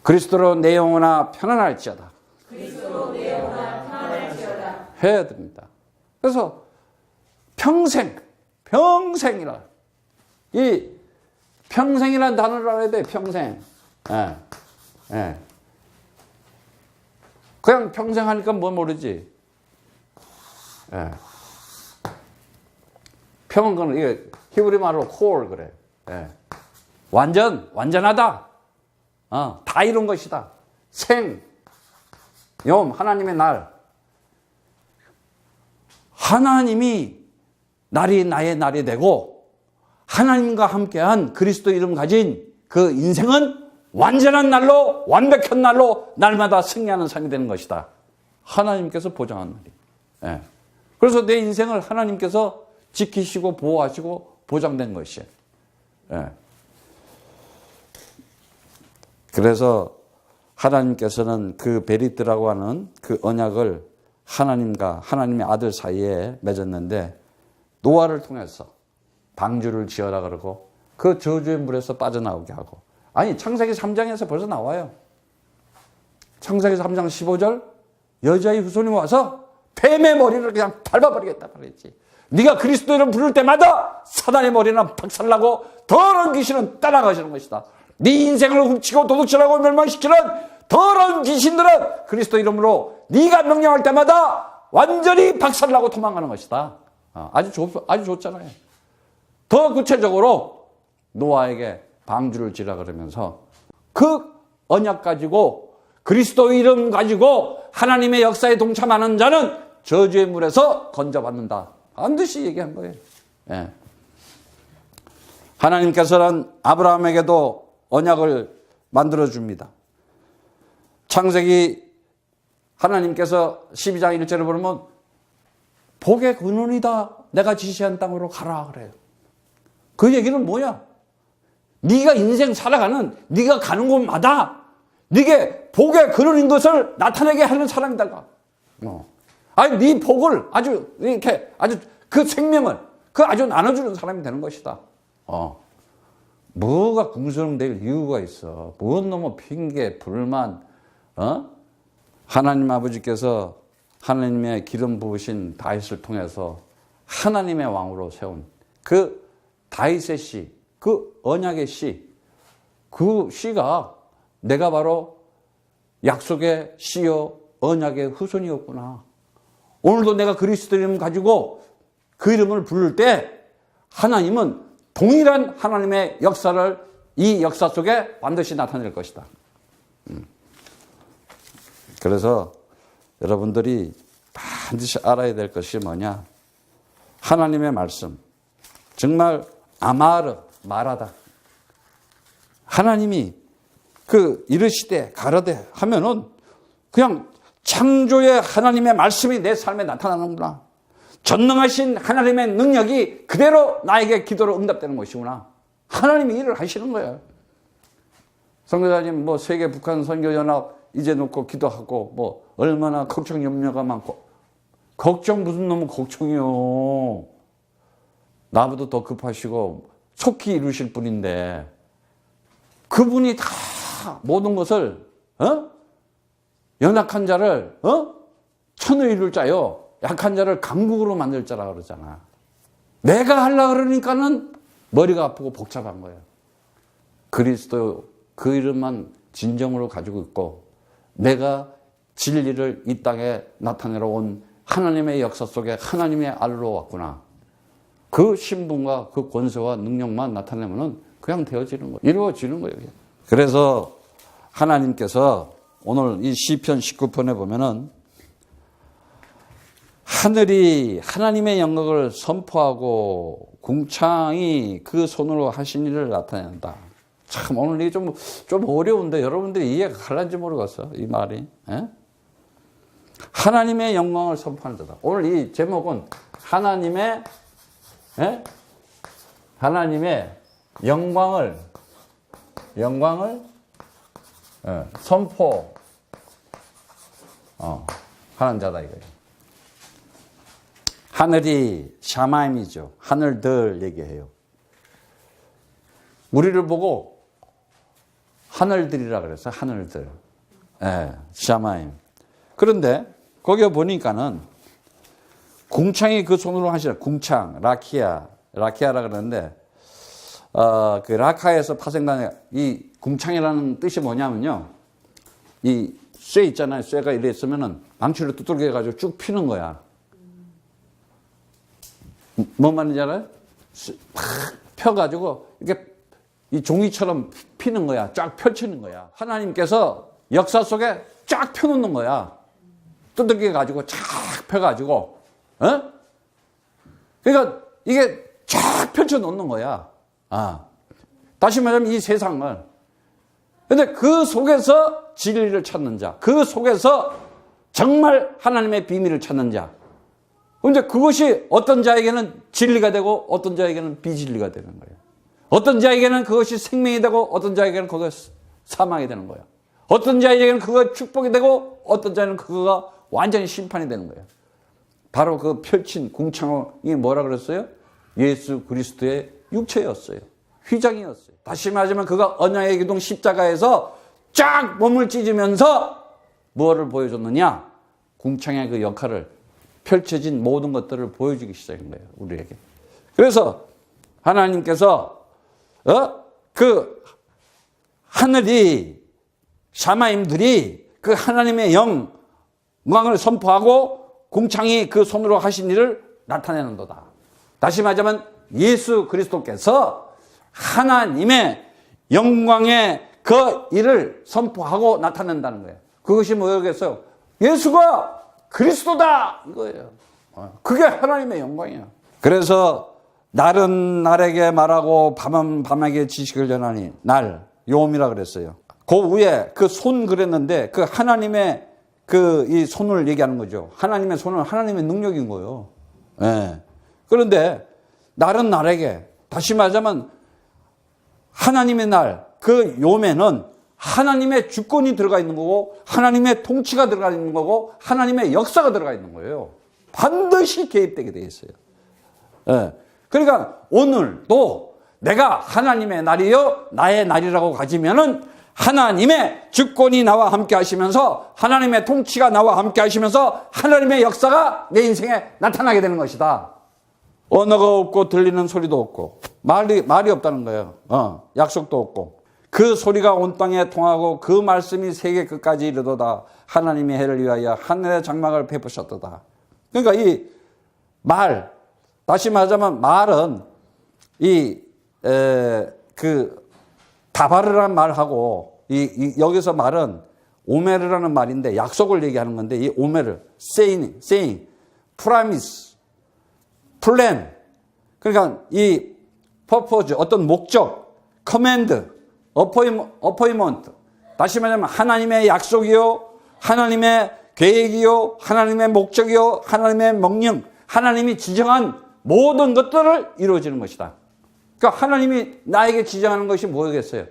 그리스도로 내 영혼아 편안할지어다. 해야 됩니다. 그래서 평생이라. 이 평생이라는 단어를 알아야 돼. 평생. 그냥 평생 하니까 뭐 모르지. 평은 거는 이게 히브리 말로 콜 그래. 완전하다. 다 이룬 것이다. 하나님의 날. 하나님이 날이 나의 날이 되고 하나님과 함께한 그리스도 이름 가진 그 인생은 완전한 날로 완벽한 날로 날마다 승리하는 삶이 되는 것이다. 하나님께서 보장한 날이. 그래서 내 인생을 하나님께서 지키시고 보호하시고 보장된 것이에요. 그래서 하나님께서는 그 베리트라고 하는 그 언약을 하나님과 하나님의 아들 사이에 맺었는데 노아를 통해서 방주를 지어라 그러고 그 저주의 물에서 빠져나오게 하고. 아니 창세기 3장에서 벌써 나와요. 창세기 3장 15절 여자의 후손이 와서 뱀의 머리를 그냥 밟아버리겠다 그랬지. 네가 그리스도를 부를 때마다 사단의 머리는 박살나고 더러운 귀신은 따라가시는 것이다. 네 인생을 훔치고 도둑질하고 멸망시키는 더러운 귀신들은 그리스도 이름으로 네가 명령할 때마다 완전히 박살나고 도망가는 것이다. 아주 좋잖아요. 더 구체적으로 노아에게 방주를 지라 그러면서 그 언약 가지고 그리스도 이름 가지고 하나님의 역사에 동참하는 자는 저주의 물에서 건져받는다. 반드시 얘기한 거예요. 하나님께서는 아브라함에게도 언약을 만들어줍니다. 창세기 하나님께서 12장 1절을 보면 복의 근원이다. 내가 지시한 땅으로 가라 그래요. 그 얘기는 뭐야? 네가 인생 살아가는 네가 가는 곳마다 네게 복의 근원인 것을 나타내게 하는 사람이다. 아니 네 복을 아주 이렇게 아주 그 생명을 그 아주 나눠주는 사람이 되는 것이다. 뭐가 궁수렁댈 이유가 있어? 뭔 놈의 핑계, 불만, 하나님 아버지께서 하나님의 기름 부으신 다윗을 통해서 하나님의 왕으로 세운 그 다윗의 씨, 그 언약의 씨, 그 씨가 내가 바로 약속의 씨요 언약의 후손이었구나. 오늘도 내가 그리스도 이름 가지고 그 이름을 부를 때 하나님은 동일한 하나님의 역사를 이 역사 속에 반드시 나타낼 것이다. 그래서 여러분들이 반드시 알아야 될 것이 뭐냐? 하나님의 말씀. 정말 아마르, 말하다. 하나님이 그 이르시되 가라되 하면은 그냥 창조의 하나님의 말씀이 내 삶에 나타나는구나. 전능하신 하나님의 능력이 그대로 나에게 기도로 응답되는 것이구나. 하나님이 일을 하시는 거예요. 선교사님 뭐 세계 북한 선교연합 이제 놓고 기도하고 뭐 얼마나 걱정 염려가 많고. 걱정 무슨 놈의 걱정이요. 나보다 더 급하시고 속히 이루실 분인데 그분이 다 모든 것을 연약한 자를 천을 이룰 자요 약한 자를 강국으로 만들 자라 그러잖아. 내가 하려고 그러니까는 머리가 아프고 복잡한 거예요. 그리스도 그 이름만 진정으로 가지고 있고 내가 진리를 이 땅에 나타내러 온 하나님의 역사 속에 하나님의 알로 왔구나. 그 신분과 그 권세와 능력만 나타내면은 그냥 되어지는 거예요. 이루어지는 거예요. 그래서 하나님께서 오늘 이 시편 19편에 보면은 하늘이 하나님의 영광을 선포하고 궁창이 그 손으로 하신 일을 나타낸다. 참 오늘 이게 좀 어려운데 여러분들이 이해가 갈란지 모르겠어. 이 말이. 에? 하나님의 영광을 선포하는 데다. 오늘 이 제목은 하나님의 영광을 선포 하는 자다 이거예요. 하늘이 샤마임이죠. 하늘들 얘기해요. 우리를 보고 하늘들이라 그랬어요. 하늘들. 샤마임. 그런데 거기 보니까는 궁창이 그 손으로 하시라. 궁창, 라키아라 그러는데 그 라카에서 파생된 이 궁창이라는 뜻이 뭐냐면요. 이 쇠 있잖아요. 쇠가 이래 있으면은 망치로 두들겨 해가지고 쭉 피는 거야. 뭔 말인지 알아요? 팍 펴가지고 이렇게 이 종이처럼 피는 거야. 쫙 펼치는 거야. 하나님께서 역사 속에 쫙 펴놓는 거야. 두들겨 가지고 쫙 펴가지고, 그러니까 이게 쫙 펼쳐 놓는 거야. 다시 말하면 이 세상을. 근데 그 속에서 진리를 찾는 자, 그 속에서 정말 하나님의 비밀을 찾는 자. 근데 그것이 어떤 자에게는 진리가 되고 어떤 자에게는 비진리가 되는 거예요. 어떤 자에게는 그것이 생명이 되고 어떤 자에게는 그것이 사망이 되는 거예요. 어떤 자에게는 그거 축복이 되고 어떤 자에게는 그거가 완전히 심판이 되는 거예요. 바로 그 펼친 궁창이 뭐라 그랬어요? 예수 그리스도의 육체였어요. 휘장이었어요. 다시 말하자면 그가 언약의 기둥 십자가에서 쫙 몸을 찢으면서 무엇을 보여줬느냐? 궁창의 그 역할을 펼쳐진 모든 것들을 보여주기 시작한 거예요. 우리에게. 그래서 하나님께서 그 하늘이 샤마임들이 그 하나님의 영광을 선포하고 궁창이 그 손으로 하신 일을 나타내는도다. 다시 말하자면 예수 그리스도께서 하나님의 영광의 그 일을 선포하고 나타낸다는 거예요. 그것이 뭐겠어요? 예수가 그리스도다 이거예요. 그게 하나님의 영광이야. 그래서 날은 날에게 말하고 밤은 밤에게 지식을 전하니 날 요음이라 그랬어요. 그 위에 그 손 그랬는데 그 하나님의 그 이 손을 얘기하는 거죠. 하나님의 손은 하나님의 능력인 거예요. 그런데 날은 날에게 다시 말하자면 하나님의 날 그 요매는 하나님의 주권이 들어가 있는 거고 하나님의 통치가 들어가 있는 거고 하나님의 역사가 들어가 있는 거예요. 반드시 개입되게 되어 있어요. 그러니까 오늘도 내가 하나님의 날이요 나의 날이라고 가지면은 하나님의 주권이 나와 함께 하시면서 하나님의 통치가 나와 함께 하시면서 하나님의 역사가 내 인생에 나타나게 되는 것이다. 언어가 없고 들리는 소리도 없고 말이 없다는 거예요. 약속도 없고 그 소리가 온 땅에 통하고 그 말씀이 세계 끝까지 이르도다. 하나님의 해를 위하여 하늘의 장막을 베푸셨도다. 그러니까 이 말, 다시 말하자면 말은 그 다바르라는 말하고 여기서 말은 오메르라는 말인데 약속을 얘기하는 건데 이 오메르, saying, promise, plan. 그러니까 이 purpose, 어떤 목적, command, appointment. 다시 말하면 하나님의 약속이요, 하나님의 계획이요, 하나님의 목적이요, 하나님의 명령, 하나님이 지정한 모든 것들을 이루어지는 것이다. 그러니까 하나님이 나에게 지정하는 것이 뭐겠어요?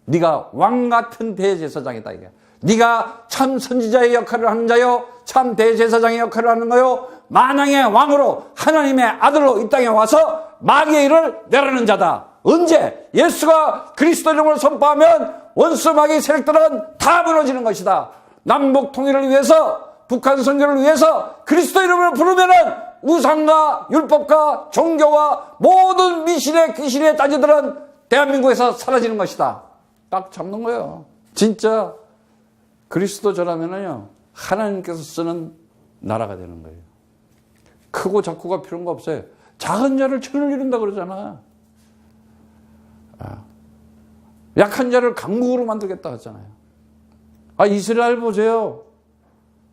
네가 왕 같은 대제사장이다 이게. 네가 참 선지자의 역할을 하는 자요, 참 대제사장의 역할을 하는 거요, 만왕의 왕으로 하나님의 아들로 이 땅에 와서 마귀의 일을 내라는 자다. 언제? 예수가 그리스도 이름을 선포하면 원수 마귀 세력들은 다 무너지는 것이다. 남북 통일을 위해서, 북한 선교를 위해서 그리스도 이름을 부르면은 우상과 율법과 종교와 모든 미신의 귀신의 따지들은 대한민국에서 사라지는 것이다. 딱 잡는 거예요. 진짜 그리스도저라면요, 하나님께서 쓰는 나라가 되는 거예요. 크고 작고가 필요한 거 없어요. 작은 자를 천을 이룬다 그러잖아. 약한 자를 강국으로 만들겠다 하잖아요. 이스라엘 보세요.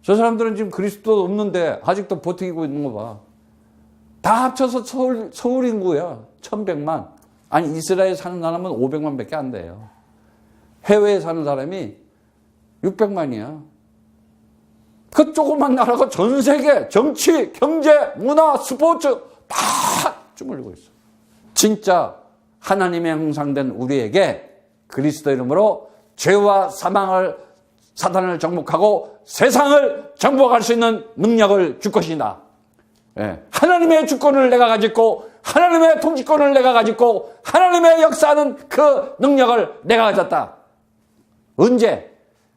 저 사람들은 지금 그리스도 없는데 아직도 버티고 있는 거 봐. 다 합쳐서 서울 인구야. 1100만. 아니, 이스라엘 사는 사람은 500만 밖에 안 돼요. 해외에 사는 사람이 600만이야. 그 조그만 나라가 전 세계 정치, 경제, 문화, 스포츠 다 주물리고 있어. 진짜 하나님의 형상된 우리에게 그리스도 이름으로 죄와 사단을 정복하고 세상을 정복할 수 있는 능력을 줄 것이다. 하나님의 주권을 내가 가지고, 하나님의 통치권을 내가 가지고, 하나님의 역사하는 그 능력을 내가 가졌다. 언제?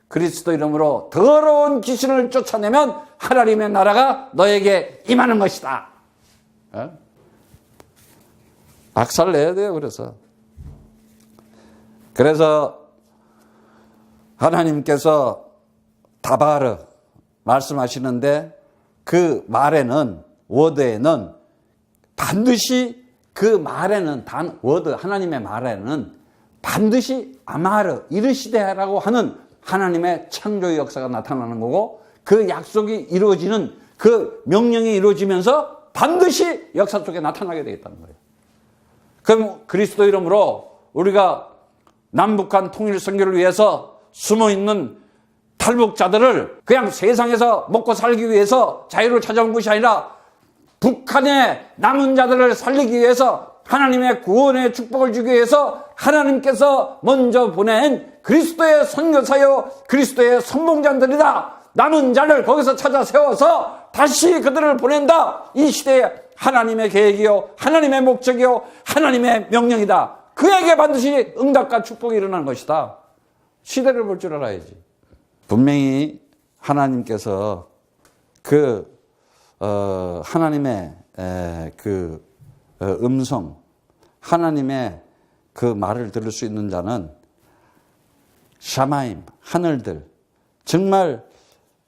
그리스도 이름으로 더러운 귀신을 쫓아내면 하나님의 나라가 너에게 임하는 것이다. 박살 내야 돼요. 그래서 하나님께서 다바르 말씀하시는데, 그 말에는, 워드에는 반드시, 그 말에는, 워드 하나님의 말에는 반드시 아마르 이르시데라고 하는 하나님의 창조의 역사가 나타나는 거고, 그 약속이 이루어지는, 그 명령이 이루어지면서 반드시 역사 속에 나타나게 되겠다는 거예요. 그럼 그리스도 이름으로 우리가 남북한 통일 선교를 위해서 숨어있는 탈북자들을 그냥 세상에서 먹고 살기 위해서 자유를 찾아온 것이 아니라 북한의 남은 자들을 살리기 위해서, 하나님의 구원의 축복을 주기 위해서 하나님께서 먼저 보낸 그리스도의 선교사요, 그리스도의 선봉자들이다. 남은 자를 거기서 찾아 세워서 다시 그들을 보낸다. 이 시대에 하나님의 계획이요, 하나님의 목적이요, 하나님의 명령이다. 그에게 반드시 응답과 축복이 일어나는 것이다. 시대를 볼 줄 알아야지. 분명히 하나님께서 하나님의 음성, 하나님의 그 말을 들을 수 있는 자는 샤마임, 하늘들, 정말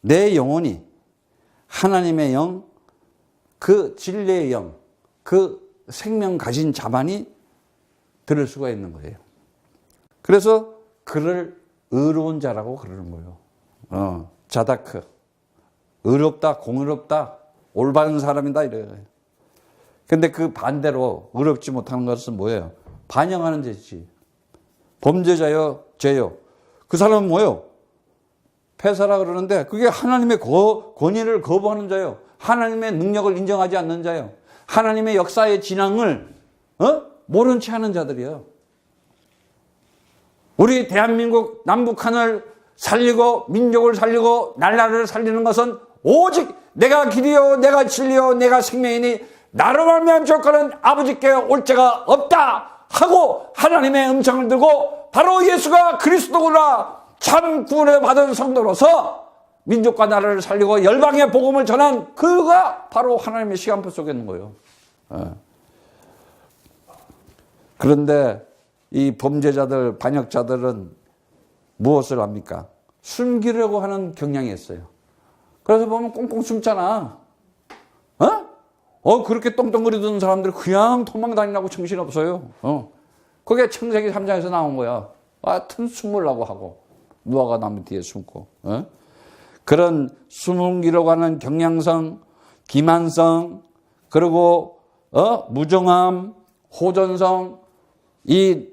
내 영혼이 하나님의 영, 그 진리의 영, 그 생명 가진 자만이 들을 수가 있는 거예요. 그래서 그를 의로운 자라고 그러는 거예요. 자다크, 의롭다, 공의롭다, 올바른 사람이다 이래요. 근데 그 반대로 의롭지 못하는 것은 뭐예요? 반영하는 죄지. 범죄자요, 죄요. 그 사람은 뭐예요? 폐사라 그러는데 그게 하나님의 권위를 거부하는 자요. 하나님의 능력을 인정하지 않는 자요. 하나님의 역사의 진앙을 모른 채 하는 자들이에요. 우리 대한민국 남북한을 살리고 민족을 살리고 나라를 살리는 것은 오직 내가 길이요, 내가 진리요, 내가 생명이니 나로 말미암은 조건은 아버지께 올 자가 없다 하고 하나님의 음성을 들고 바로 예수가 그리스도구나 참 구원을 받은 성도로서 민족과 나라를 살리고 열방의 복음을 전한 그가 바로 하나님의 시간표 속에 있는 거예요. 그런데 이 범죄자들, 반역자들은 무엇을 합니까? 숨기려고 하는 경향이 있어요. 그래서 보면 꽁꽁 숨잖아. 그렇게 똥똥거리던 사람들 그냥 도망다니라고 정신없어요. 그게 창세기 3장에서 나온 거야. 하여튼 숨으려고 하고 노아가 나무 뒤에 숨고. 그런 숨기려고 하는 경향성, 기만성, 그리고 무정함, 호전성, 이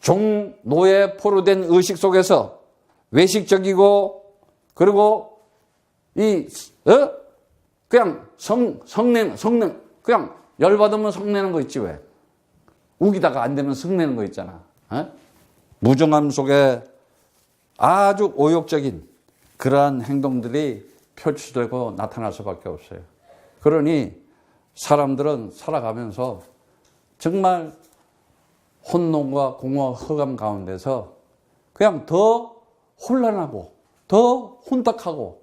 종노예 포로된 의식 속에서 외식적이고, 그리고 그냥 성내는 그냥 열받으면 성내는 거 있지 왜? 우기다가 안 되면 성내는 거 있잖아. 무정함 속에 아주 오욕적인 그러한 행동들이 표출되고 나타날 수밖에 없어요. 그러니 사람들은 살아가면서 정말 혼돈과 공허와 허감 가운데서 그냥 더 혼란하고 더 혼탁하고,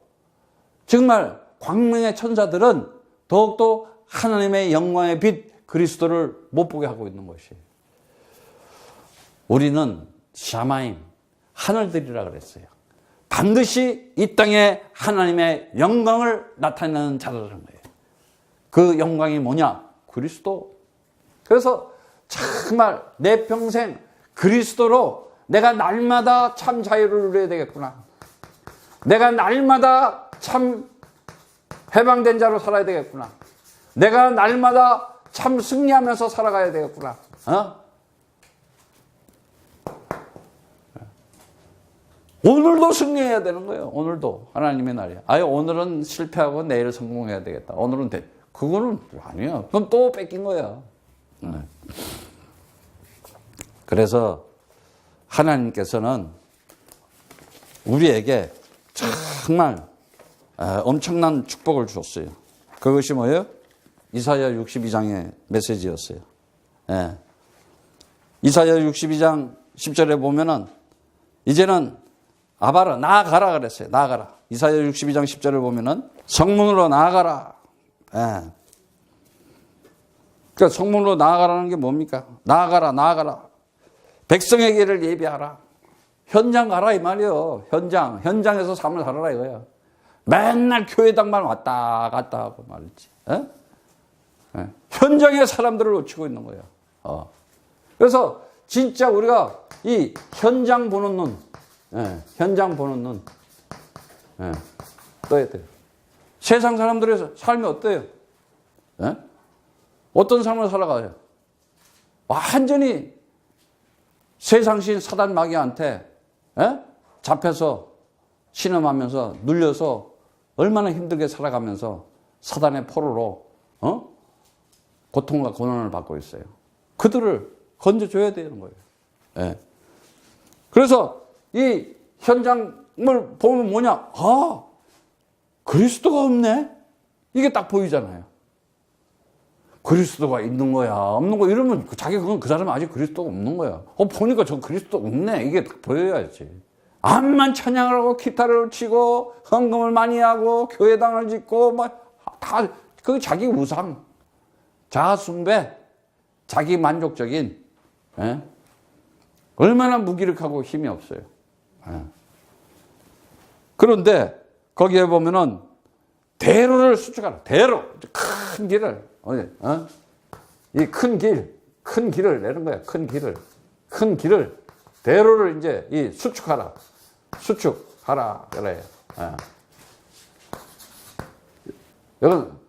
정말 광명의 천사들은 더욱더 하나님의 영광의 빛 그리스도를 못 보게 하고 있는 것이. 우리는 샤마임, 하늘들이라 그랬어요. 반드시 이 땅에 하나님의 영광을 나타내는 자라는 거예요. 그 영광이 뭐냐? 그리스도. 그래서 정말 내 평생 그리스도로 내가 날마다 참 자유를 누려야 되겠구나. 내가 날마다 참 해방된 자로 살아야 되겠구나. 내가 날마다 참 승리하면서 살아가야 되겠구나. 오늘도 승리해야 되는 거예요. 오늘도 하나님의 날이야. 아예 오늘은 실패하고 내일 성공해야 되겠다. 오늘은 그거는 아니야. 그건 또 뺏긴 거야. 그래서 하나님께서는 우리에게 정말 엄청난 축복을 주었어요. 그것이 뭐예요? 이사야 62장의 메시지였어요. 이사야 62장 10절에 보면은 이제는 아바라 나아가라 그랬어요. 나아가라. 이사야 62장 10절을 보면은 성문으로 나아가라. 그러니까 성문으로 나아가라는 게 뭡니까? 나아가라. 백성의 길을 예비하라. 현장 가라 이 말이요. 현장에서 삶을 살아라 이거야. 맨날 교회당만 왔다 갔다 하고 말이지. 현장의 사람들을 놓치고 있는 거야. 그래서 진짜 우리가 이 현장 보는 눈, 현장 보는 눈, 떠야 돼요. 세상 사람들의 삶이 어때요? 어떤 삶을 살아가요? 완전히 세상신 사단 마귀한테 잡혀서 신음하면서 눌려서 얼마나 힘들게 살아가면서 사단의 포로로 고통과 고난을 받고 있어요. 그들을 건져줘야 되는 거예요. 그래서 이 현장을 보면 뭐냐? 그리스도가 없네? 이게 딱 보이잖아요. 그리스도가 있는 거야, 없는 거야. 이러면 그 사람은 아직 그리스도가 없는 거야. 보니까 저 그리스도 없네. 이게 딱 보여야지. 암만 찬양을 하고 기타를 치고 헌금을 많이 하고 교회당을 짓고 다 그 자기 우상, 자아숭배, 자기 만족적인 얼마나 무기력하고 힘이 없어요. 그런데 거기에 보면은 대로를 수축하라. 대로 큰 길을 이 큰 길을 내는 거야. 큰 길을 대로를 이제 이 수축하라 그래요. 이건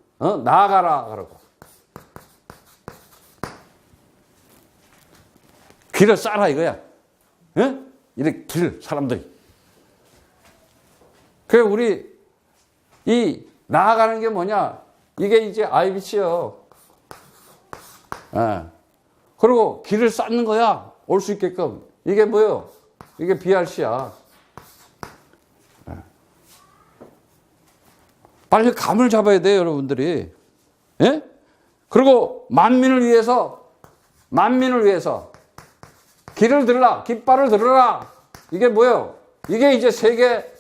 나아가라 그러고 길을 싸라 이거야. 이렇게 사람들이. 그래 우리 이 나아가는 게 뭐냐? 이게 이제 IBC요. 그리고 길을 쌓는 거야. 올 수 있게끔. 이게 뭐요? 이게 BRC야. 빨리 감을 잡아야 돼요, 여러분들이. 그리고 만민을 위해서 길을 들으라, 깃발을 들으라. 이게 뭐예요? 이게 이제 세계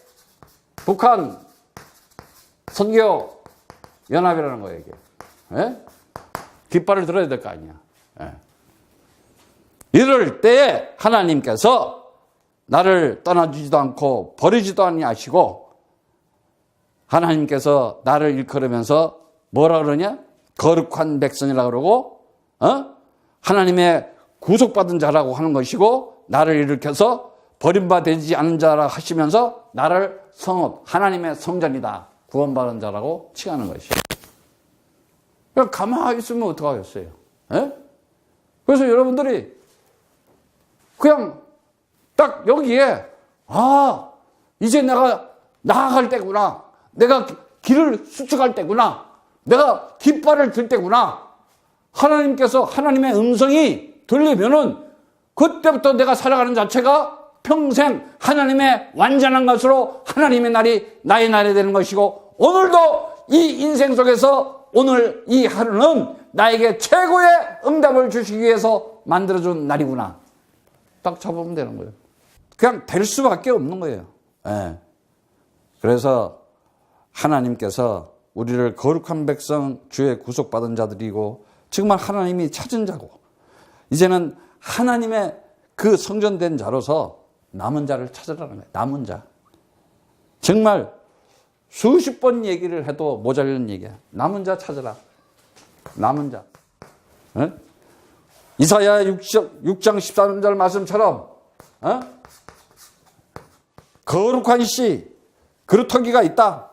북한 선교 연합이라는 거예요, 이게. 깃발을 들어야 될 거 아니야. 이럴 때에 하나님께서 나를 떠나주지도 않고 버리지도 아니하시고 하나님께서 나를 일컬으면서 뭐라 그러냐? 거룩한 백성이라 그러고 하나님의 구속받은 자라고 하는 것이고 나를 일으켜서 버림받지 않은 자라 하시면서 나를 성읍, 하나님의 성전이다. 구원받은 자라고 칭하는 것이에요. 그러니까 가만히 있으면 어떡하겠어요? 그래서 여러분들이 그냥 딱 여기에 이제 내가 나아갈 때구나. 내가 길을 수축할 때구나. 내가 깃발을 들 때구나. 하나님께서 하나님의 음성이 들리면은 그때부터 내가 살아가는 자체가 평생 하나님의 완전한 것으로 하나님의 날이 나의 날이 되는 것이고 오늘도 이 인생 속에서 오늘 이 하루는 나에게 최고의 응답을 주시기 위해서 만들어준 날이구나. 딱 잡으면 되는 거예요. 그냥 될 수밖에 없는 거예요. 그래서 하나님께서 우리를 거룩한 백성, 주의 구속받은 자들이고 정말 하나님이 찾은 자고 이제는 하나님의 그 성전된 자로서 남은 자를 찾으라는 거예요. 남은 자. 정말 수십 번 얘기를 해도 모자라는 얘기야. 남은 자 찾으라. 남은 자. 에? 이사야 6장 13절 말씀처럼 거룩한 씨 그루터기가 있다.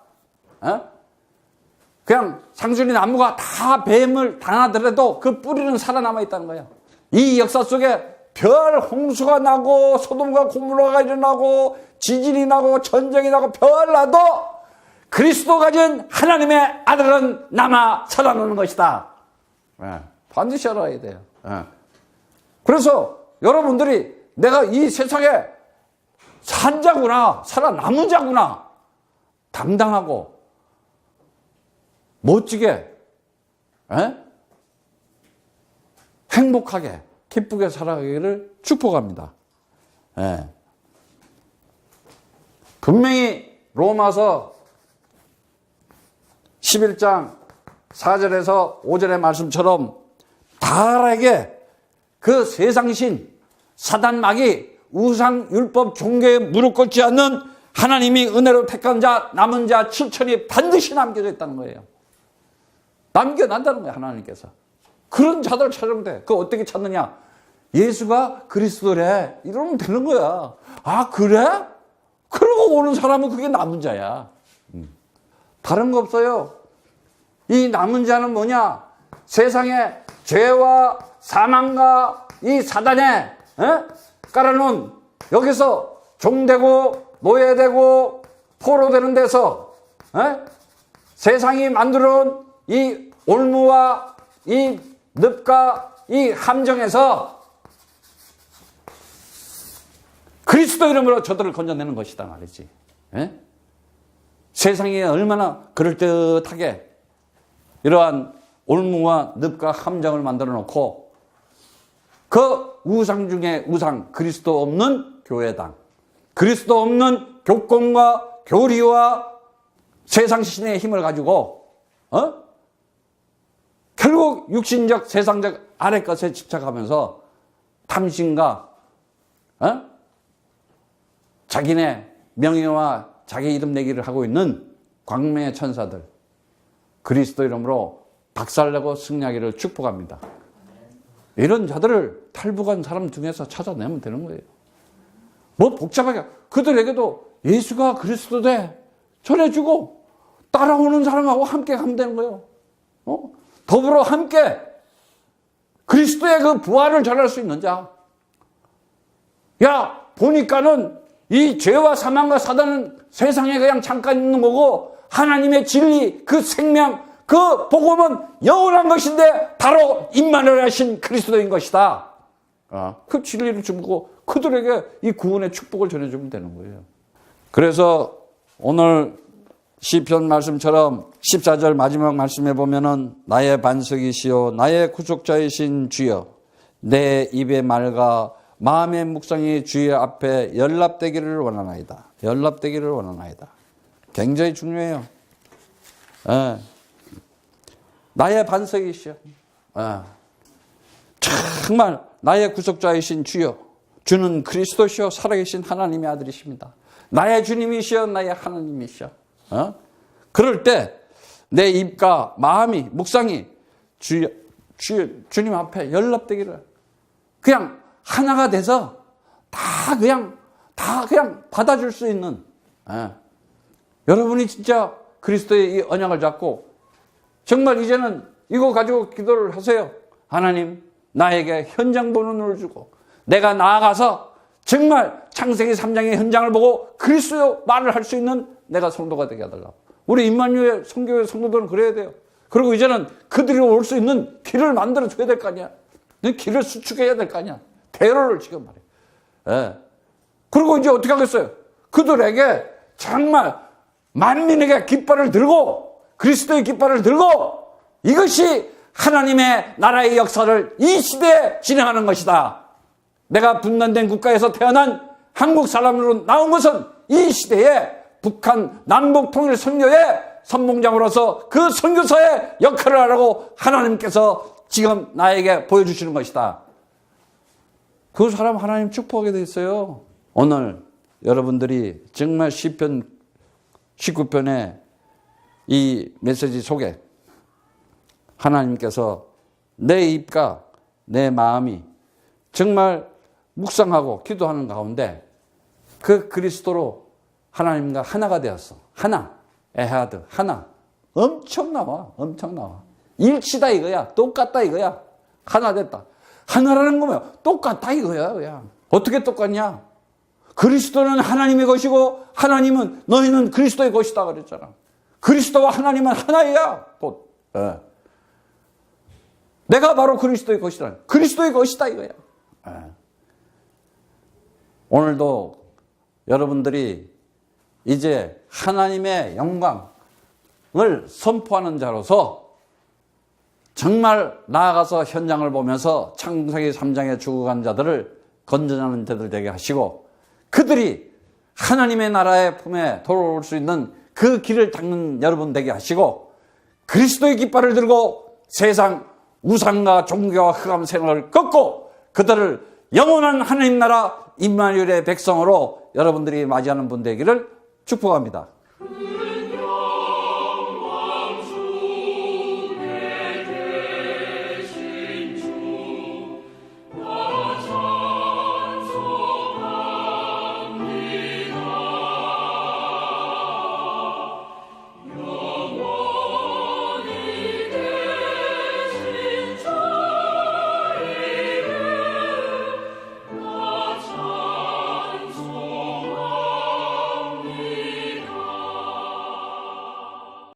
그냥 상수리 나무가 다 뱀을 당하더라도 그 뿌리는 살아남아 있다는 거예요. 이 역사 속에 별 홍수가 나고 소돔과 고모라가 일어나고 지진이 나고 전쟁이 나고 별 나도 그리스도 가진 하나님의 아들은 남아 살아나는 것이다. 반드시 알아야 돼요. 그래서 여러분들이 내가 이 세상에 산 자구나, 살아남은 자구나, 당당하고 멋지게 행복하게 기쁘게 살아가기를 축복합니다. 분명히 로마서 11장 4절에서 5절의 말씀처럼 다락에게 그 세상신 사단 마귀 우상 율법 종교에 무릎 꿇지 않는 하나님이 은혜로 택한 자 남은 자 7천이 반드시 남겨져 있다는 거예요. 남겨난다는 거예요. 하나님께서. 그런 자들을 찾으면 돼. 그거 어떻게 찾느냐? 예수가 그리스도래 이러면 되는 거야. 아 그래? 그러고 오는 사람은 그게 남은 자야. 다른 거 없어요. 이 남은 자는 뭐냐? 세상에 죄와 사망과 이 사단에 깔아놓은 여기서 종되고 노예되고 포로되는 데서 세상이 만들어온 이 올무와 이 늪과 이 함정에서 그리스도 이름으로 저들을 건져내는 것이다 말이지. 세상이 얼마나 그럴듯하게 이러한 올무와 늪과 함정을 만들어 놓고 그 우상 중에 우상 그리스도 없는 교회당 그리스도 없는 교권과 교리와 세상 신의 힘을 가지고 결국 육신적 세상적 아래 것에 집착하면서 탐심과 자기네 명예와 자기 이름 내기를 하고 있는 광명의 천사들 그리스도 이름으로 박살내고 승리하기를 축복합니다. 이런 자들을 탈북한 사람 중에서 찾아내면 되는 거예요. 뭐 복잡하게 그들에게도 예수가 그리스도 돼 전해주고 따라오는 사람하고 함께 가면 되는 거예요. 더불어 함께 그리스도의 그 부활을 전할 수 있는 자. 야 보니까는 이 죄와 사망과 사단은 세상에 그냥 잠깐 있는 거고 하나님의 진리 그 생명 그 복음은 영원한 것인데 바로 임마누엘 하신 그리스도인 것이다. 그 진리를 주고 그들에게 이 구원의 축복을 전해주면 되는 거예요. 그래서 오늘 시편 말씀처럼 14절 마지막 말씀에 보면은 나의 반석이시요 나의 구속자이신 주여 내 입의 말과 마음의 묵상이 주의 앞에 연락되기를 원하나이다. 연락되기를 원하나이다. 굉장히 중요해요. 나의 반석이시여. 정말 나의 구속자이신 주여. 주는 그리스도시여 살아계신 하나님의 아들이십니다. 나의 주님이시여 나의 하나님이시여. 그럴 때 내 입과 마음이 묵상이 주님 앞에 연락되기를 그냥 하나가 돼서 다 그냥 받아줄 수 있는 여러분이 진짜 그리스도의 이 언약을 잡고 정말 이제는 이거 가지고 기도를 하세요. 하나님 나에게 현장 보는 눈을 주고 내가 나아가서 정말 창세기 3장의 현장을 보고 그리스도의 말을 할 수 있는 내가 성도가 되게 해달라고. 우리 임마누엘 성교회 성도들은 그래야 돼요. 그리고 이제는 그들이 올 수 있는 길을 만들어 줘야 될 거 아니야. 길을 수축해야 될 거 아니야. 대로를 지금 말이에요. 그리고 이제 어떻게 하겠어요? 그들에게 정말 만민에게 깃발을 들고 그리스도의 깃발을 들고 이것이 하나님의 나라의 역사를 이 시대에 진행하는 것이다. 내가 분단된 국가에서 태어난 한국 사람으로 나온 것은 이 시대에 북한 남북 통일 선교의 선봉장으로서 그 선교사의 역할을 하라고 하나님께서 지금 나에게 보여주시는 것이다. 그 사람 하나님 축복하게 돼 있어요. 오늘 여러분들이 정말 시편 19편의 이 메시지 속에 하나님께서 내 입과 내 마음이 정말 묵상하고 기도하는 가운데 그 그리스도로 하나님과 하나가 되었어. 하나. 에하드. 하나. 엄청 나와. 엄청 나와. 일치다 이거야. 똑같다 이거야. 하나 됐다. 하나라는 거면 똑같다 이거야. 그냥. 어떻게 똑같냐? 그리스도는 하나님의 것이고 하나님은 너희는 그리스도의 것이다 그랬잖아. 그리스도와 하나님은 하나야. 또. 내가 바로 그리스도의 것이다. 그리스도의 것이다 이거야. 오늘도 여러분들이 이제 하나님의 영광을 선포하는 자로서 정말 나아가서 현장을 보면서 창세기 3장에 죽어간 자들을 건져내는 자들 되게 하시고 그들이 하나님의 나라의 품에 돌아올 수 있는 그 길을 닦는 여러분 되게 하시고 그리스도의 깃발을 들고 세상 우상과 종교와 흑암 생활을 꺾고 그들을 영원한 하나님 나라 임마누엘의 백성으로 여러분들이 맞이하는 분 되기를 축복합니다.